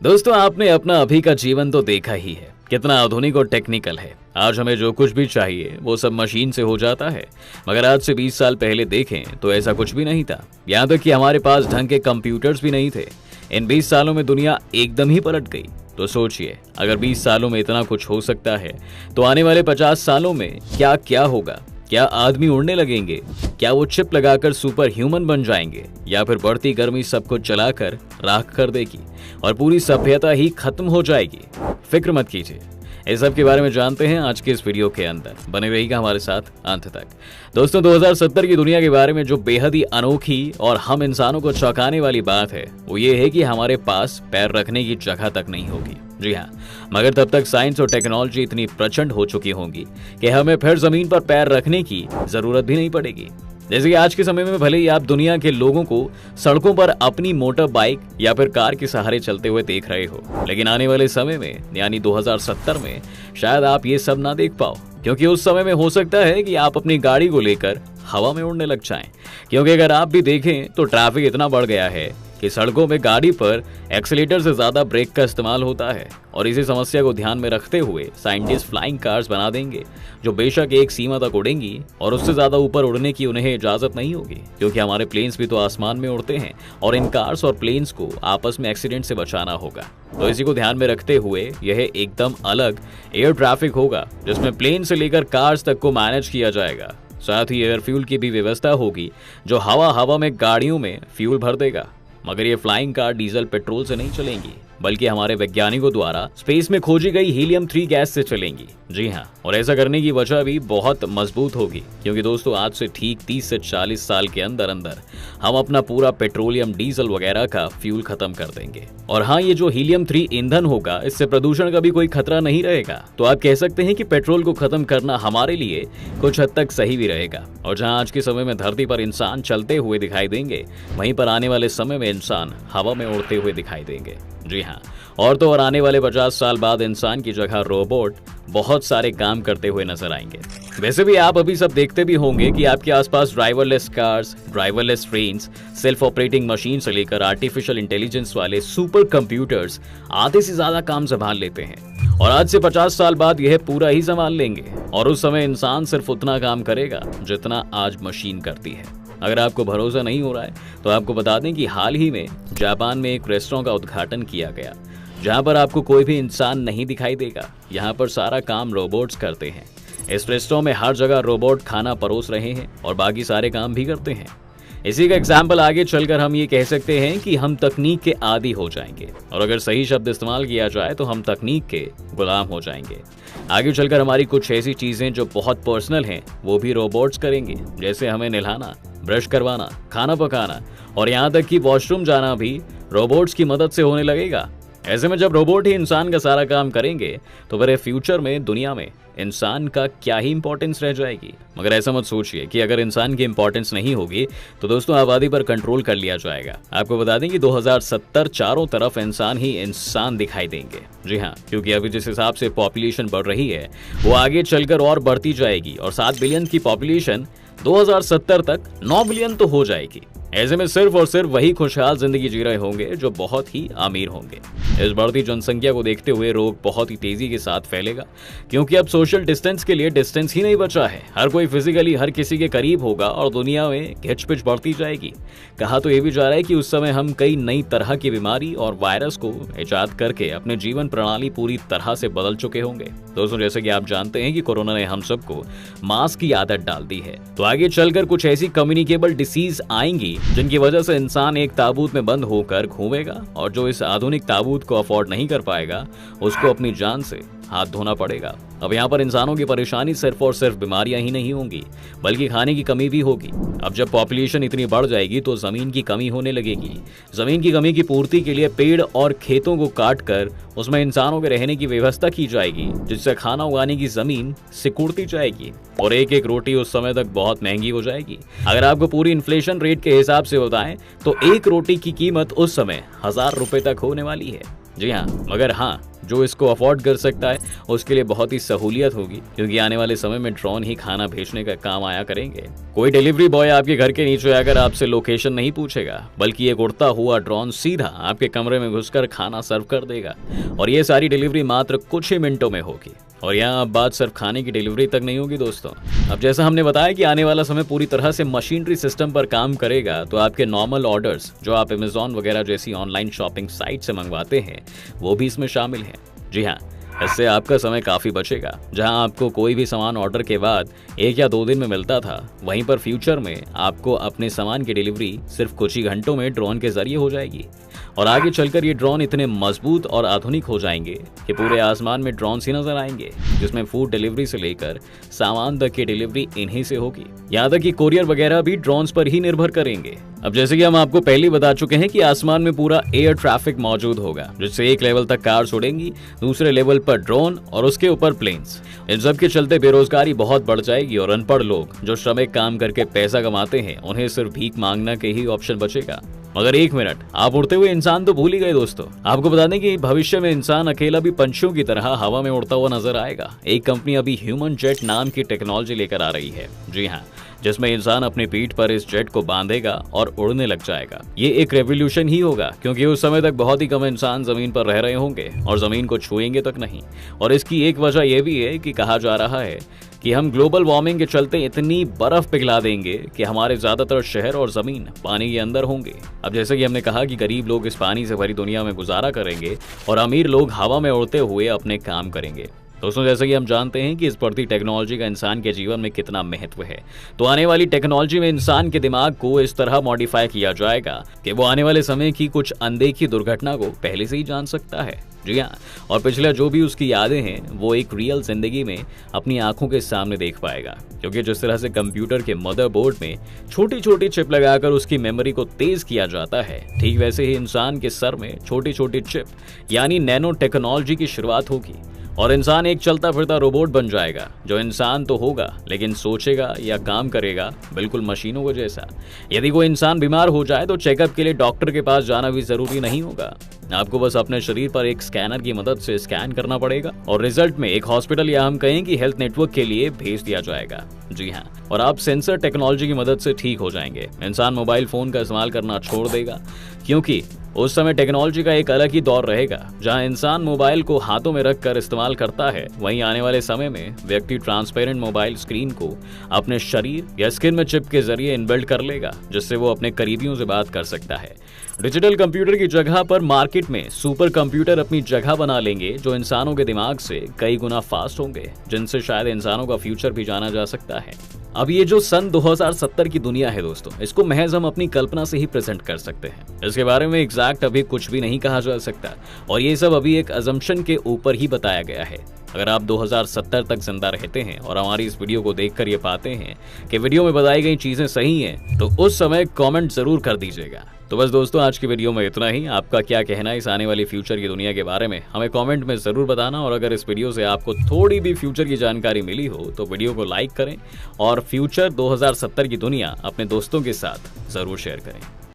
दोस्तों, आपने अपना अभी का जीवन तो देखा ही है, कितना आधुनिक और टेक्निकल है। आज हमें जो कुछ भी चाहिए वो सब मशीन से हो जाता है। मगर आज से 20 साल पहले देखें तो ऐसा कुछ भी नहीं था। यहाँ तक कि हमारे पास ढंग के कंप्यूटर्स भी नहीं थे। इन 20 सालों में दुनिया एकदम ही पलट गई। तो सोचिए, अगर 20 सालों में इतना कुछ हो सकता है तो आने वाले 50 सालों में क्या क्या होगा। क्या आदमी उड़ने लगेंगे? क्या वो चिप लगाकर सुपर ह्यूमन बन जाएंगे? या फिर बढ़ती गर्मी सबको जलाकर राख कर देगी और पूरी सभ्यता ही खत्म हो जाएगी? फिक्र मत कीजिए, इस सब के बारे में जानते हैं आज के इस वीडियो के अंदर। बने रहिएगा हमारे साथ अंत तक। दोस्तों, 2070 की दुनिया के बारे में जो बेहद ही अनोखी और हम इंसानों को चौंकाने वाली बात है वो ये है कि हमारे पास पैर रखने की जगह तक नहीं होगी। जी हाँ, मगर तब तक साइंस और टेक्नोलॉजी इतनी प्रचंड हो चुकी होंगी कि हमें फिर जमीन पर पैर रखने की जरूरत भी नहीं पड़ेगी। जैसे कि आज के समय में भले ही आप दुनिया के लोगों को सड़कों पर अपनी मोटर बाइक या फिर कार के सहारे चलते हुए देख रहे हो, लेकिन आने वाले समय में यानी 2070 में शायद आप ये सब ना देख पाओ, क्योंकि उस समय में हो सकता है कि आप अपनी गाड़ी को लेकर हवा में उड़ने लग जाएं। क्योंकि अगर आप भी देखें तो ट्रैफिक इतना बढ़ गया है कि सड़कों में गाड़ी पर एक्सीलेटर से ज्यादा ब्रेक का इस्तेमाल होता है। और इसी समस्या को ध्यान में रखते हुए साइंटिस्ट फ्लाइंग कार्स बना देंगे, जो बेशक एक सीमा तक उड़ेंगी और उससे ज्यादा ऊपर उड़ने की उन्हें इजाजत नहीं होगी, क्योंकि हमारे प्लेन्स भी तो आसमान में उड़ते हैं और इन कार्स और प्लेन्स को आपस में एक्सीडेंट से बचाना होगा। तो इसी को ध्यान में रखते हुए यह एकदम अलग एयर ट्रैफिक होगा, जिसमें प्लेन से लेकर कार्स तक को मैनेज किया जाएगा। साथ ही एयर फ्यूल की भी व्यवस्था होगी, जो हवा में गाड़ियों में फ्यूल भर देगा। मगर ये फ्लाइंग कार डीजल पेट्रोल से नहीं चलेंगी, बल्कि हमारे वैज्ञानिकों द्वारा स्पेस में खोजी गई हीलियम 3 गैस से चलेंगी। जी हाँ, और ऐसा करने की वजह भी बहुत मजबूत होगी, क्योंकि दोस्तों आज से ठीक 30 से 40 साल के अंदर अंदर हम अपना पूरा पेट्रोलियम डीजल वगैरह का फ्यूल खत्म कर देंगे। और हाँ, ये जो हीलियम 3 ईंधन होगा, इससे प्रदूषण का भी कोई खतरा नहीं रहेगा। तो आप कह सकते हैं कि पेट्रोल को खत्म करना हमारे लिए कुछ हद तक सही भी रहेगा। और जहाँ आज के समय में धरती पर इंसान चलते हुए दिखाई देंगे, वहीं पर आने वाले समय में इंसान हवा में उड़ते हुए दिखाई देंगे। जी हाँ, और तो और आने वाले 50 साल बाद इंसान की जगह रोबोट बहुत सारे काम करते हुए नजर आएंगे। वैसे भी आप अभी सब देखते भी होंगे कि आपके आसपास driverless cars, driverless trains, self operating machine से लेकर आर्टिफिशियल इंटेलिजेंस वाले सुपर कंप्यूटर्स आधे से ज्यादा काम संभाल लेते हैं। और आज से 50 साल बाद यह पूरा ही संभाल लेंगे, और उस समय इंसान सिर्फ उतना काम करेगा जितना आज मशीन करती है। अगर आपको भरोसा नहीं हो रहा है तो आपको बता दें कि हाल ही में जापान में एक रेस्टोरेंट का उद्घाटन किया गया, जहां पर आपको कोई भी इंसान नहीं दिखाई देगा। यहां पर सारा काम रोबोट्स करते हैं। इस रेस्टोरेंट में हर जगह रोबोट खाना परोस रहे हैं और बाकी सारे काम भी करते हैं। इसी का एग्जाम्पल आगे चलकर हम ये कह सकते हैं कि हम तकनीक के आदी हो जाएंगे, और अगर सही शब्द इस्तेमाल किया जाए तो हम तकनीक के गुलाम हो जाएंगे। आगे चलकर हमारी कुछ ऐसी चीजें जो बहुत पर्सनल हैं वो भी रोबोट्स करेंगे, जैसे हमें नहलाना, ब्रश करवाना, खाना पकाना और यहाँ तक कि वॉशरूम जाना भी रोबोट्स की मदद से होने लगेगा। ऐसे में जब रोबोट ही इंसान का सारा काम करेंगे तो फिर फ्यूचर में दुनिया में इंसान का क्या ही इंपॉर्टेंस रह जाएगी। मगर ऐसा मत सोचिए कि अगर इंसान की इंपॉर्टेंस नहीं होगी तो दोस्तों आबादी पर कंट्रोल कर लिया जाएगा। आपको बता दें कि 2070 चारों तरफ इंसान ही इंसान दिखाई देंगे। जी हाँ, क्योंकि अभी जिस हिसाब से पॉपुलेशन बढ़ रही है वो आगे चलकर और बढ़ती जाएगी, और 7 बिलियन की पॉपुलेशन 2070 तक 9 बिलियन तो हो जाएगी। ऐसे में सिर्फ और सिर्फ वही खुशहाल जिंदगी जी रहे होंगे जो बहुत ही अमीर होंगे। इस बढ़ती जनसंख्या को देखते हुए रोग बहुत ही तेजी के साथ फैलेगा, क्योंकि अब सोशल डिस्टेंस के लिए डिस्टेंस ही नहीं बचा है। हर कोई फिजिकली हर किसी के करीब होगा और दुनिया में घिचपिच बढ़ती जाएगी। कहा तो ये भी जा रहा है कि उस समय हम कई नई तरह की बीमारी और वायरस को इजाद करके अपने जीवन प्रणाली पूरी तरह से बदल चुके होंगे। दोस्तों, जैसे कि आप जानते हैं कि कोरोना ने हम सबको मास्क की आदत डाल दी है, तो आगे चलकर कुछ ऐसी कम्युनिकेबल डिसीज आएंगी जिनकी वजह से इंसान एक ताबूत में बंद होकर घूमेगा, और जो इस आधुनिक ताबूत को अफोर्ड नहीं कर पाएगा उसको अपनी जान से हाथ धोना पड़ेगा। अब यहाँ पर इंसानों की परेशानी सिर्फ और सिर्फ बीमारियां ही नहीं होंगी, बल्कि खाने की कमी भी होगी। अब जब पॉपुलेशन इतनी बढ़ जाएगी तो जमीन की कमी होने लगेगी। जमीन की कमी की पूर्ति के लिए पेड़ और खेतों को काट कर उसमें इंसानों के रहने की व्यवस्था की जाएगी, जिससे खाना उगाने की जमीन सिकुड़ती जाएगी और एक एक रोटी उस समय तक बहुत महंगी हो जाएगी। अगर आपको पूरी इन्फ्लेशन रेट के हिसाब से बताएं तो एक रोटी की कीमत उस समय 1000 रुपए तक होने वाली है। जी हाँ, मगर हाँ, जो इसको अफोर्ड कर सकता है उसके लिए बहुत ही सहूलियत होगी, क्योंकि आने वाले समय में ड्रोन ही खाना भेजने का काम आया करेंगे। कोई डिलीवरी बॉय आपके घर के नीचे आकर आपसे लोकेशन नहीं पूछेगा, बल्कि एक उड़ता हुआ ड्रोन सीधा आपके कमरे में घुसकर खाना सर्व कर देगा। और ये सारी डिलीवरी मात्र कुछ ही मिनटों में होगी। और यहाँ अब बात सिर्फ खाने की डिलीवरी तक नहीं होगी दोस्तों। अब जैसा हमने बताया कि आने वाला समय पूरी तरह से मशीनरी सिस्टम पर काम करेगा, तो आपके नॉर्मल ऑर्डर्स जो आप अमेज़ॉन वगैरह जैसी ऑनलाइन शॉपिंग साइट से मंगवाते हैं वो भी इसमें शामिल हैं। जी हाँ, इससे आपका समय काफ़ी बचेगा। जहां आपको कोई भी सामान ऑर्डर के बाद 1 या 2 दिन में मिलता था, वहीं पर फ्यूचर में आपको अपने सामान की डिलीवरी सिर्फ कुछ ही घंटों में ड्रोन के जरिए हो जाएगी। और आगे चलकर ये ड्रोन इतने मजबूत और आधुनिक हो जाएंगे कि पूरे आसमान में ड्रोन ही नजर आएंगे, जिसमें फूड डिलीवरी से लेकर सामान तक की डिलीवरी इन्हीं से होगी। यहाँ तक कि कोरियर वगैरह भी ड्रोन्स पर ही निर्भर करेंगे। अब जैसे कि हम आपको पहले बता चुके हैं कि आसमान में पूरा एयर ट्रैफिक मौजूद होगा, जिससे एक लेवल तक कार्स उड़ेंगी, दूसरे लेवल पर ड्रोन और उसके ऊपर प्लेन्स। इन सब के चलते बेरोजगारी बहुत बढ़ जाएगी और अनपढ़ लोग जो श्रमिक काम करके पैसा कमाते हैं, उन्हें सिर्फ भीख मांगना के ही ऑप्शन बचेगा। मगर एक मिनट, आप उड़ते हुए इंसान तो भूल ही गए दोस्तों। आपको बता दें कि भविष्य में इंसान अकेला भी पंछियों की तरह हवा में उड़ता हुआ नजर आएगा। एक कंपनी अभी ह्यूमन जेट नाम की टेक्नोलॉजी लेकर आ रही है। जी हाँ, जिसमें इंसान अपनी पीठ पर इस जेट को बांधेगा और उड़ने लग जाएगा। ये एक रेवोल्यूशन ही होगा, क्योंकि उस समय तक बहुत ही कम इंसान जमीन पर रह रहे होंगे और जमीन को छुएंगे तक नहीं। और इसकी एक वजह यह भी है कि कहा जा रहा है कि हम ग्लोबल वार्मिंग के चलते इतनी बर्फ पिघला देंगे कि हमारे ज्यादातर शहर और जमीन पानी के अंदर होंगे। अब जैसे कि हमने कहा कि गरीब लोग इस पानी से भरी दुनिया में गुजारा करेंगे और अमीर लोग हवा में उड़ते हुए अपने काम करेंगे। दोस्तों, जैसे कि हम जानते हैं कि इस बढ़ती टेक्नोलॉजी का इंसान के जीवन में कितना महत्व है, तो आने वाली टेक्नोलॉजी में इंसान के दिमाग को इस तरह मॉडिफाई किया जाएगा कि वो आने वाले समय की कुछ अनदेखी दुर्घटना को पहले से ही जान सकता है। जी हाँ, और पिछला जो भी उसकी यादें हैं वो एक रियल जिंदगी में अपनी आंखों के सामने देख पाएगा, क्योंकि जिस तरह से कंप्यूटर के मदरबोर्ड में छोटी छोटी चिप लगाकर उसकी मेमोरी को तेज किया जाता है, ठीक वैसे ही इंसान के सर में छोटी छोटी चिप यानी नैनो टेक्नोलॉजी की शुरुआत होगी और इंसान एक चलता फिरता रोबोट बन जाएगा, जो इंसान तो होगा लेकिन सोचेगा या काम करेगा बिल्कुल मशीनों को जैसा। यदि कोई इंसान बीमार हो जाए तो चेकअप के लिए डॉक्टर के पास जाना भी जरूरी नहीं होगा। आपको बस अपने शरीर पर एक स्कैनर की मदद से स्कैन करना पड़ेगा और रिजल्ट में एक हॉस्पिटल या हम कहें कि हेल्थ नेटवर्क के लिए भेज दिया जाएगा। जी हाँ, और आप सेंसर टेक्नोलॉजी की मदद से ठीक हो जाएंगे। इंसान मोबाइल फोन का इस्तेमाल करना छोड़ देगा, क्योंकि उस समय टेक्नोलॉजी का एक अलग ही दौर रहेगा जहां इंसान मोबाइल को हाथों में रखकर इस्तेमाल करता है। वहीं आने वाले समय में व्यक्ति ट्रांसपेरेंट मोबाइल स्क्रीन को अपने शरीर या स्किन में चिप के जरिए इनबिल्ट कर लेगा, जिससे वो अपने करीबियों से बात कर सकता है। डिजिटल कंप्यूटर की जगह पर मार्केट में सुपर कंप्यूटर अपनी जगह बना लेंगे, जो इंसानों के दिमाग से कई गुना फास्ट होंगे, जिनसे शायद इंसानों का फ्यूचर भी जाना जा सकता है। अब ये जो सन 2070 की दुनिया है दोस्तों, इसको महज हम अपनी कल्पना से ही प्रेजेंट कर सकते हैं। इसके बारे में एग्जैक्ट अभी कुछ भी नहीं कहा जा सकता और ये सब अभी एक अजम्पशन के ऊपर ही बताया गया है। अगर आप 2070 तक जिंदा रहते हैं और हमारी इस वीडियो को देखकर ये पाते हैं कि वीडियो में बताई गई चीजें सही हैं, तो उस समय कमेंट जरूर कर दीजिएगा। तो बस दोस्तों, आज की वीडियो में इतना ही। आपका क्या कहना है इस आने वाली फ्यूचर की दुनिया के बारे में, हमें कमेंट में जरूर बताना। और अगर इस वीडियो से आपको थोड़ी भी फ्यूचर की जानकारी मिली हो तो वीडियो को लाइक करें और फ्यूचर 2070 की दुनिया अपने दोस्तों के साथ जरूर शेयर करें।